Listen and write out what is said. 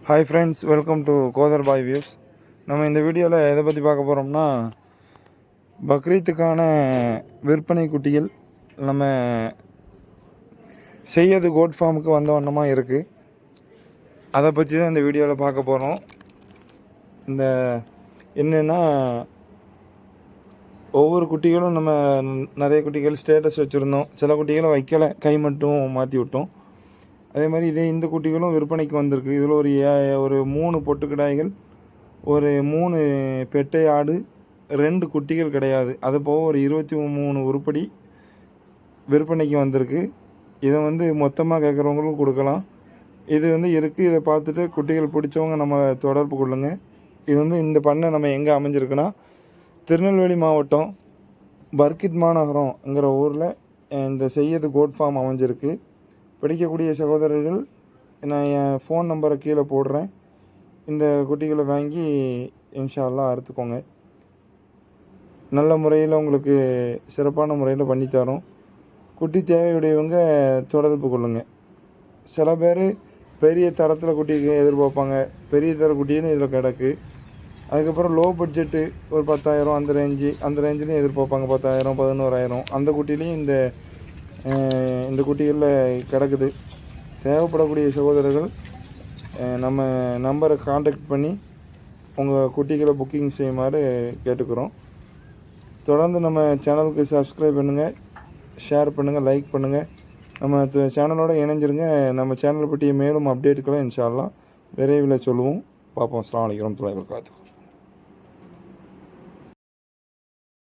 Hi friends, welcome to கோதர் பாய் வியூஸ். நம்ம இந்த வீடியோவில் எதை பற்றி பார்க்க போகிறோம்னா, பக்ரீத்துக்கான விற்பனை குட்டிகள் நம்ம செய்யது கோட் ஃபார்முக்கு வந்த வண்ணமாக இருக்குது. அதை பற்றி தான் இந்த வீடியோவில் பார்க்க போகிறோம். இந்த என்னென்னா, ஒவ்வொரு குட்டிகளும் நம்ம நிறைய குட்டிகள் ஸ்டேட்டஸ் வச்சுருந்தோம். சில குட்டிகளை வைக்கலை, கை மட்டும் மாற்றி விட்டோம். அதே மாதிரி இந்த குட்டிகளும் விற்பனைக்கு வந்திருக்கு. இதில் ஒரு 3 பொட்டுக்கிடாய்கள், ஒரு 3 பெட்டை ஆடு, 2 குட்டிகள் கிடையாது. அது போக ஒரு 23 உருப்படி விற்பனைக்கு வந்திருக்கு. இதை மொத்தமாக கேட்குறவங்களுக்கும் கொடுக்கலாம். இது இருக்குது. இதை பார்த்துட்டு குட்டிகள் பிடிச்சவங்க நம்ம தொடர்பு கொள்ளுங்க. இது இந்த பண்ணை நம்ம எங்கே அமைஞ்சிருக்குன்னா, திருநெல்வேலி மாவட்டம் பர்கிட் மாநகரம்ங்கிற ஊரில் இந்த செய்யது கோட் ஃபார்ம் அமைஞ்சிருக்கு. படிக்கக்கூடிய சகோதரர்கள், நான் என் ஃபோன் நம்பரை கீழே போடுறேன். இந்த குட்டிகளை வாங்கி இன்ஷா அல்லாஹ் அறுத்துக்கோங்க. நல்ல முறையில் உங்களுக்கு சிறப்பான முறையில் பண்ணித்தரோம். குட்டி தேவையுடையவங்க தொடர்பு கொள்ளுங்கள். சில பேர் பெரிய தரத்தில் குட்டிக்கு எதிர்பார்ப்பாங்க. பெரிய தர குட்டின்னு இதில் கிடக்கு. அதுக்கப்புறம் லோ பட்ஜெட்டு ஒரு 10,000 அந்த ரேஞ்சிலையும் எதிர்பார்ப்பாங்க. 10,000 11,000 அந்த குட்டிலையும் இந்த குட்டிகளில் கிடக்குது. தேவைப்படக்கூடிய சகோதரர்கள் நம்ம நம்பரை காண்டாக்ட் பண்ணி உங்கள் குட்டிகளை புக்கிங் செய்யுமாறு கேட்டுக்கிறோம். தொடர்ந்து நம்ம சேனலுக்கு சப்ஸ்கிரைப் பண்ணுங்கள், ஷேர் பண்ணுங்கள், லைக் பண்ணுங்கள். நம்ம சேனலோடு இணைஞ்சிருங்க. நம்ம சேனலை பற்றிய மேலும் அப்டேட்டுகளை இன்ஷா அல்லாஹ் விரைவில் சொல்லுவோம். பார்ப்போம். அஸ்ஸலாமு அலைக்கும் வரஹ்மத்துல்லாஹி வபரகாத்துஹு.